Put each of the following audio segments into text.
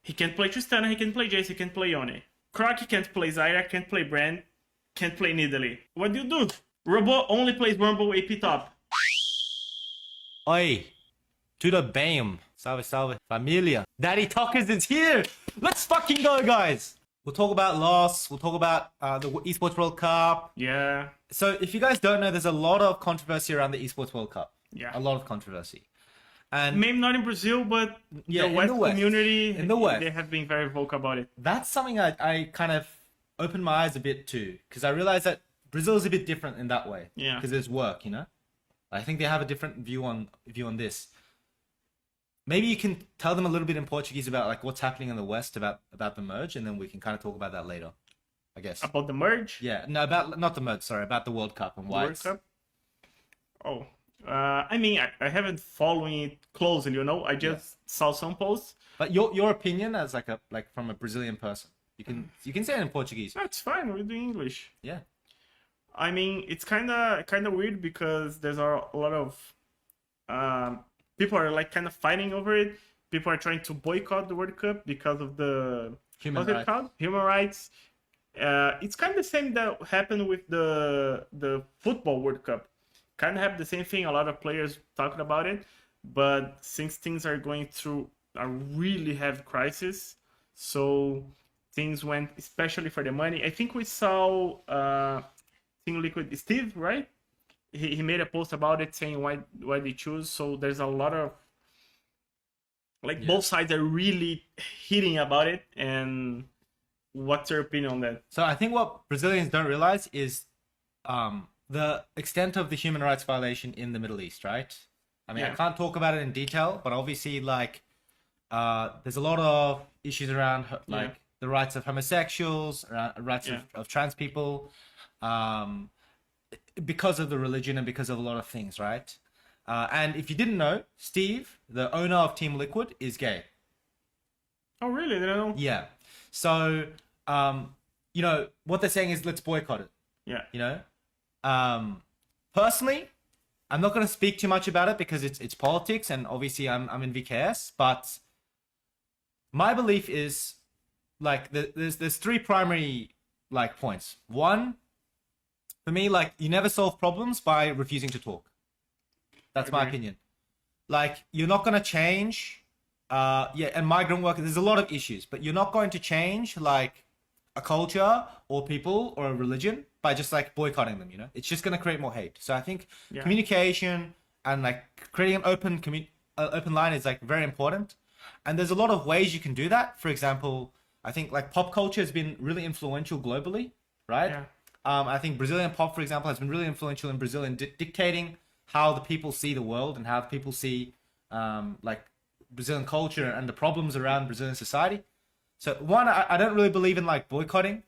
He can't play Tristana, he can play Jace, he can play Yone. Croc can't play Zyra, can't play Brand, can't play Nidalee. What do you do? Robo only plays Rumble AP top. Oi, tudo bem? Salve, salve, família. Daddy Talkers is here. Let's fucking go, guys. We'll talk about loss. We'll talk about the Esports World Cup. Yeah. So if you guys don't know, there's a lot of controversy around the Esports World Cup. Yeah. A lot of controversy. And maybe not in Brazil, but yeah, the West in the West. community, In the West. they have been very vocal about it. That's something I kind of opened my eyes a bit to, because I realized that Brazil is a bit different in that way. Yeah. Because there's work, you know? I think they have a different view on this. Maybe you can tell them a little bit in Portuguese about like what's happening in the West about the merge, and then we can kind of talk about that later, I guess. About the merge? Yeah, no, about not the merge, sorry, about the World Cup and why World Cup? Oh. I mean, I haven't followed it closely, you know? I just saw some posts. But your opinion as like from a Brazilian person. You can say it in Portuguese. That's fine, we're doing English. Yeah. I mean, it's kind of weird because there's a lot of people are like kind of fighting over it. People are trying to boycott the World Cup because of the Human rights. Human rights. It's kind of the same that happened with the football World Cup. Kind of have the same thing. A lot of players talking about it, but since things are going through a really heavy crisis, so things went, especially for the money. I think we saw Team Liquid Steve, right? He made a post about it saying why they choose. So there's a lot of both sides are really hitting about it. And what's your opinion on that? So I think what Brazilians don't realize is the extent of the human rights violation in the Middle East, right? I mean, I can't talk about it in detail, but obviously, like, there's a lot of issues around like the rights of homosexuals, rights of trans people, because of the religion and because of a lot of things, right? And if you didn't know, Steve, the owner of Team Liquid, is gay. Oh, really? Did I know? Yeah. So, you know, what they're saying is let's boycott it. Yeah. You know? Personally, I'm not going to speak too much about it because it's politics, and obviously I'm in VKS, but my belief is like there's three primary like points. One, for me, like you never solve problems by refusing to talk. That's my opinion. Like you're not going to change and migrant workers, there's a lot of issues, but you're not going to change like a culture or people or a religion by just like boycotting them, you know? It's just going to create more hate. So I think communication and like creating an open line is like very important. And there's a lot of ways you can do that. For example, I think like pop culture has been really influential globally, right? Yeah. I think Brazilian pop, for example, has been really influential in Brazil in dictating how the people see the world and how the people see like Brazilian culture and the problems around Brazilian society. So one, I don't really believe in like boycotting,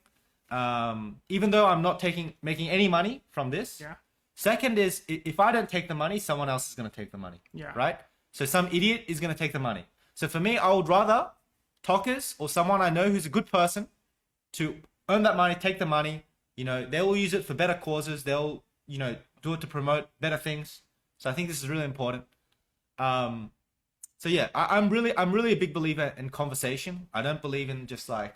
even though I'm not making any money from this. Yeah. Second is if I don't take the money, someone else is going to take the money. Yeah. Right? So some idiot is going to take the money. So for me, I would rather TOCKERS or someone I know who's a good person to earn that money, take the money. You know, they will use it for better causes. They'll, you know, do it to promote better things. So I think this is really important. So yeah, I'm really a big believer in conversation. I don't believe in just like,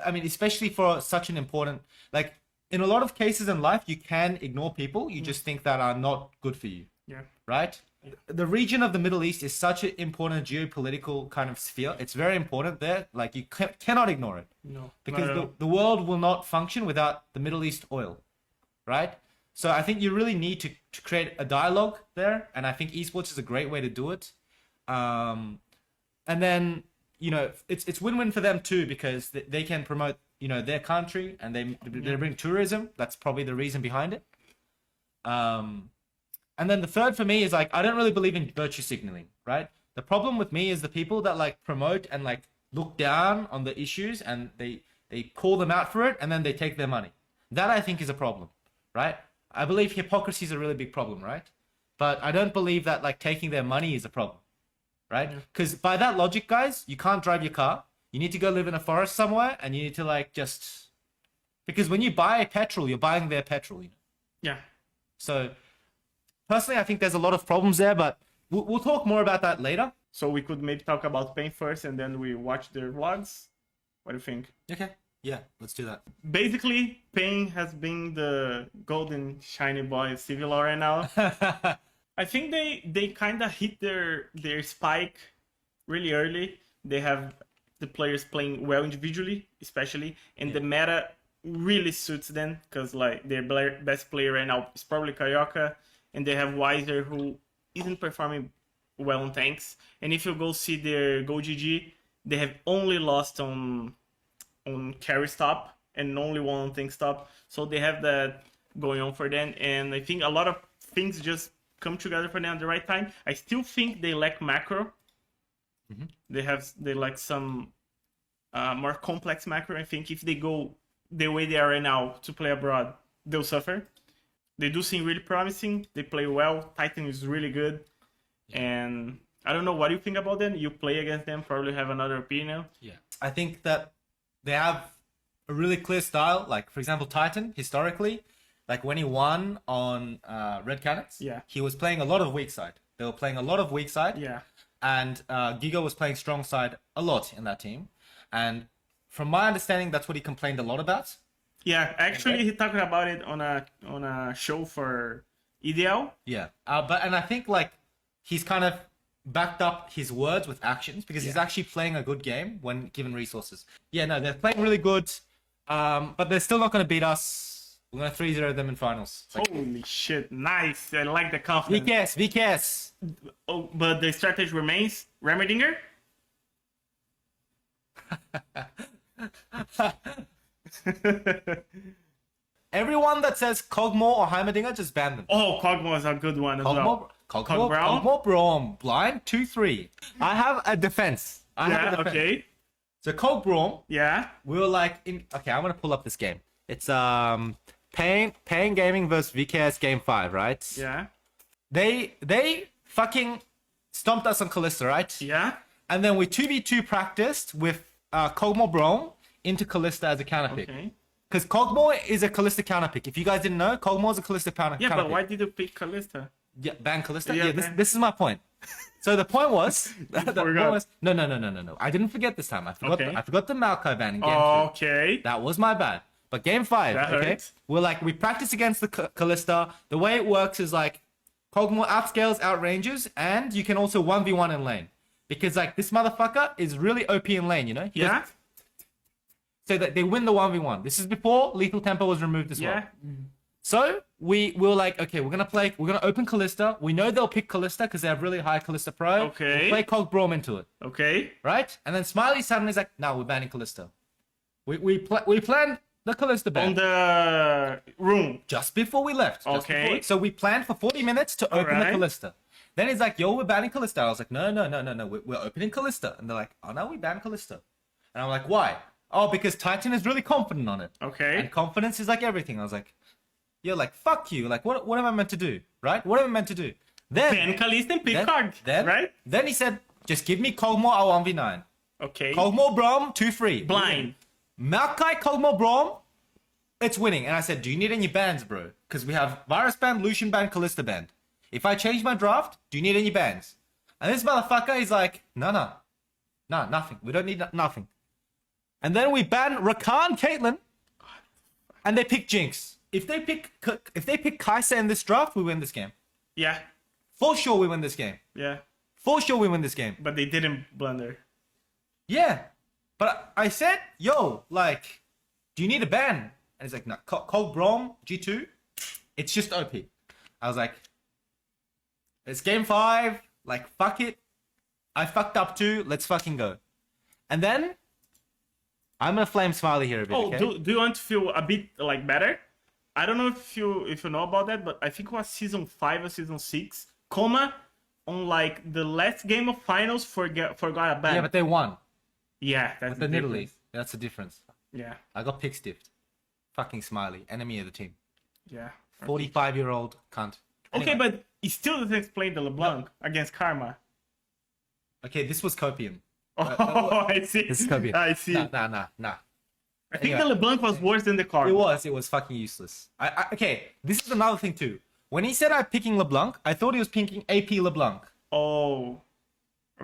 I mean, especially for such an important, like in a lot of cases in life, you can ignore people you just think that are not good for you. Yeah. Right? The region of the Middle East is such an important geopolitical kind of sphere. It's very important there. Like you cannot ignore it. No. Because the world will not function without the Middle East oil. Right? So I think you really need to create a dialogue there. And I think esports is a great way to do it. And then, you know, it's win-win for them too, because they can promote, you know, their country and they bring tourism. That's probably the reason behind it. And then the third for me is like, I don't really believe in virtue signaling, right? The problem with me is the people that like promote and like look down on the issues and they call them out for it and then they take their money. That I think is a problem, right? I believe hypocrisy is a really big problem, right? But I don't believe that like taking their money is a problem, right? Because by that logic, guys, you can't drive your car. You need to go live in a forest somewhere and you need to like just, because when you buy petrol, you're buying their petrol, you know? Yeah. So personally, I think there's a lot of problems there, but we'll talk more about that later. So we could maybe talk about Pain first, and then we watch their vlogs. What do you think? Okay. Yeah, let's do that. Basically, Pain has been the golden shiny boy of SeeEl right now. I think they kind of hit their spike really early. They have the players playing well individually, especially, and the meta really suits them because like their best player right now is probably Carioca, and they have Weiser who isn't performing well on tanks. And if you go see their Go GG, they have only lost on carry stop and only one on tank stop. So they have that going on for them, and I think a lot of things just come together for them at the right time. I still think they lack macro. They lack some more complex macro. I think if they go the way they are right now to play abroad, they'll suffer. They do seem really promising. They play well. Titan is really good. And I don't know what you think about them. You play against them, probably have another opinion. Yeah. I think that they have a really clear style. Like, for example, Titan, historically, like when he won on Red Cannons, he was playing a lot of weak side. They were playing a lot of weak side. Yeah. And Giga was playing strong side a lot in that team. And from my understanding, that's what he complained a lot about. Yeah, actually, he talked about it on a show for EDL. Yeah, and I think like he's kind of backed up his words with actions because he's actually playing a good game when given resources. Yeah, no, they're playing really good, but they're still not going to beat us. We're going to 3-0 them in finals. Like, holy shit, nice! I like the confidence. VKS. Oh, but the strategy remains Remedinger. Everyone that says Kog'Maw or Heimerdinger, just ban them. Oh, Kog'Maw is a good one as well. Kog'Maw Braum, blind 2-3. I have a defense. Okay. So Kog'Braum. Yeah. We were like, okay, I'm gonna pull up this game. It's Pain Gaming versus VKS Game 5, right? Yeah. They fucking stomped us on Kalista, right? Yeah. And then we 2v2 practiced with Kog'Maw Braum into Kalista as a counter pick. Okay. Because Kog'Maw is a Kalista counter pick. If you guys didn't know, Kog'Maw is a Kalista counter pick. Yeah, but why did you pick Kalista? Yeah, ban Kalista? Yeah, this is my point. So the point was... No. I didn't forget this time. I forgot the Maokai ban in game 3. Okay. That was my bad. But game 5, that hurts. we practice against the Kalista. The way it works is like Kog'Maw outscales, outranges, and you can also 1v1 in lane. Because like this motherfucker is really OP in lane, you know? So that they win the 1v1. This is before Lethal Tempo was removed as well. So we were like, okay, we're gonna open Kalista. We know they'll pick Kalista because they have really high Kalista Pro. Okay. We'll play Kog'Braum into it. Okay. Right? And then Smiley suddenly is like, no, we're banning Kalista. We planned the Kalista ban. On the room. Just before we left. Okay. So we planned for 40 minutes to open the Kalista. Then he's like, yo, we're banning Kalista. I was like, no. We're opening Kalista. And they're like, oh, no, we banned Kalista. And I'm like, why? Oh, because Titan is really confident on it. Okay. And confidence is like everything. I was like, you're like, fuck you. Like, what am I meant to do? Right? What am I meant to do? Then Kalista and pick card. Right? Then he said, just give me Kog'Maw or 1v9. Okay. Kog'Maw Braum, 2-3. Blind. Maokai Kog'Maw Braum, it's winning. And I said, do you need any bans, bro? Because we have Virus ban, Lucian ban, Kalista ban. If I change my draft, do you need any bans? And this motherfucker is like, no, nothing. We don't need nothing. And then we ban Rakan, Caitlyn, and they pick Jinx. If they pick Kai'Sa in this draft, we win this game. Yeah. For sure, we win this game. Yeah. For sure, we win this game. But they didn't blunder. Yeah, but I said, yo, like, do you need a ban? And he's like, no, Kog'Braum G2, it's just OP. I was like, it's game 5. Like, fuck it. I fucked up too. Let's fucking go. And then I'm gonna flame Smiley here a bit. Oh, okay? do you want to feel a bit like better? I don't know if you know about that, but I think it was season 5 or season 6. Coma on like the last game of finals forgot a ban. Yeah, but they won. Yeah, that's the Italy. That's the difference. Yeah. I got pick stiffed. Fucking Smiley, enemy of the team. Yeah. 45-year-old cunt. Anyway. Okay, but he still doesn't explain the LeBlanc against Karma. Okay, this was Copium. Oh, I see. This is Copium. I see. Nah. I think the LeBlanc was worse than the Karma. It was fucking useless. Okay, this is another thing too. When he said I'm picking LeBlanc, I thought he was picking AP LeBlanc. Oh.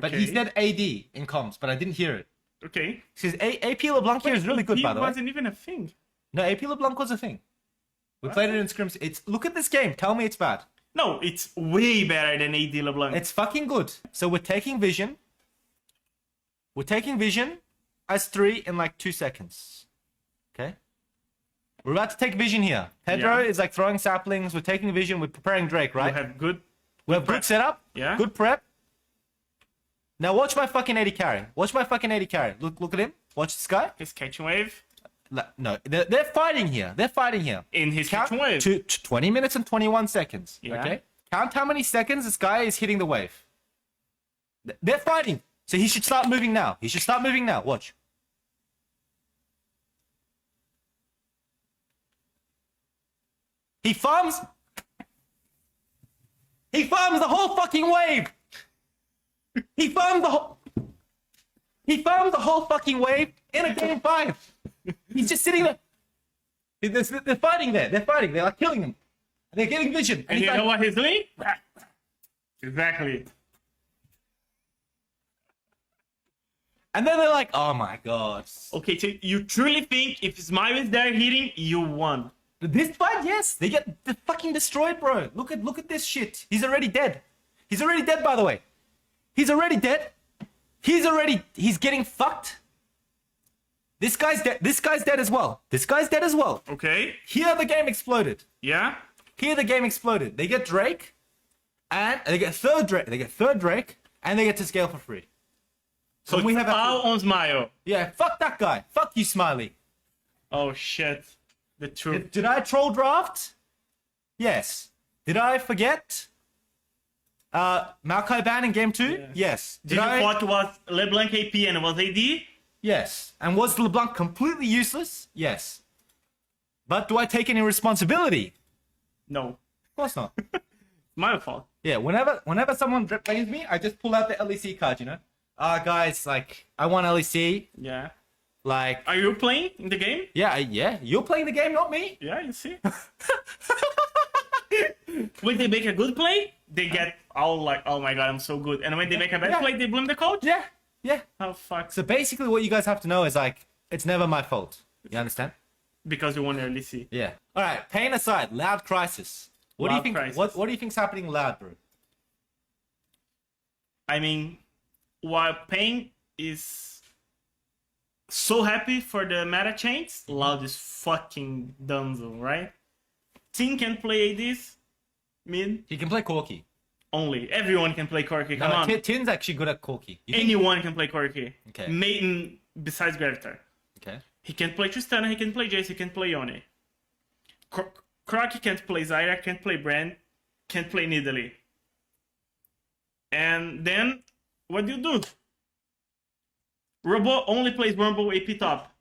But he Okay. said AD in comms, but I didn't hear it. Okay. He says AP LeBlanc here is really good, by the way. It wasn't even a thing. No, AP LeBlanc was a thing. We played it in scrims. Look at this game. Tell me it's bad. No, it's way better than AD LeBlanc. It's fucking good. So we're taking vision. We're taking vision as 3 in like 2 seconds. Okay? We're about to take vision here. Pedro Yeah. is like throwing saplings. We're taking vision. We're preparing Drake, right? We have good. We have good setup. Yeah. Good prep. Now watch my fucking 80 carry. Watch my fucking 80 carry. Look at him. Watch this guy. His catching wave. No, they're fighting here. They're fighting here. In his Count catching wave. to 20 minutes and 21 seconds. Yeah. Okay? Count how many seconds this guy is hitting the wave. They're fighting. So he should start moving now. He should start moving now. Watch. He farms. He farms the whole fucking wave. He farmed the whole. He farmed the whole fucking wave in a game 5. He's just sitting there. They're fighting there. They're fighting. They're like killing him. They're getting vision. And he's you know like, what he's doing? Exactly. and then they're like, oh my god. Okay, so you truly think if Smile is there hitting, you won? This fight, yes. They get fucking destroyed, bro. Look at this shit. He's already dead. He's already dead, by the way. He's already dead. He's getting fucked. This guy's dead. This guy's dead as well. This guy's dead as well. Okay. Here the game exploded. Yeah. Here the game exploded. They get Drake, and they get third Drake. They get third Drake, and they get to scale for free. So we have all on Smile. Yeah, fuck that guy. Fuck you, Smiley. Oh shit. The truth. Did I troll draft? Yes. Did I forget? Maokai ban in game 2? Yeah. Yes. Did you thought it was LeBlanc AP and it was AD? Yes. And was LeBlanc completely useless? Yes. But do I take any responsibility? No. Of course not. My fault. Yeah, whenever someone blames me, I just pull out the LEC card, you know? Guys, like, I want LEC. Yeah. Like, Are you playing in the game? yeah, you're playing the game, not me. Yeah, you see. When they make a good play, they get all like, oh my god, I'm so good. And when they make a bad Yeah. play, they blame the coach? Yeah, yeah. Oh fuck. So basically what you guys have to know is, like, it's never my fault. You understand? Because you won early C. Yeah. All right. Pain aside, loud crisis. What do you Loud think? crisis. What do you think's happening loud, bro? I mean, while Pain is so happy for the meta change, Loud is fucking dunzo, right? Team can play ADs, mid, He can play Corky. only. Everyone can play Corki, come on. Tin's actually good at Corky. You think- Anyone can play Corki. Okay. Maiden besides Gravitar. Okay. He can play Tristana, he can play Jace, he can play Yone. Crocky can't play Zyra, can't play Brand, can't play Nidalee. And then, what do you do? Robo only plays Rumble AP top.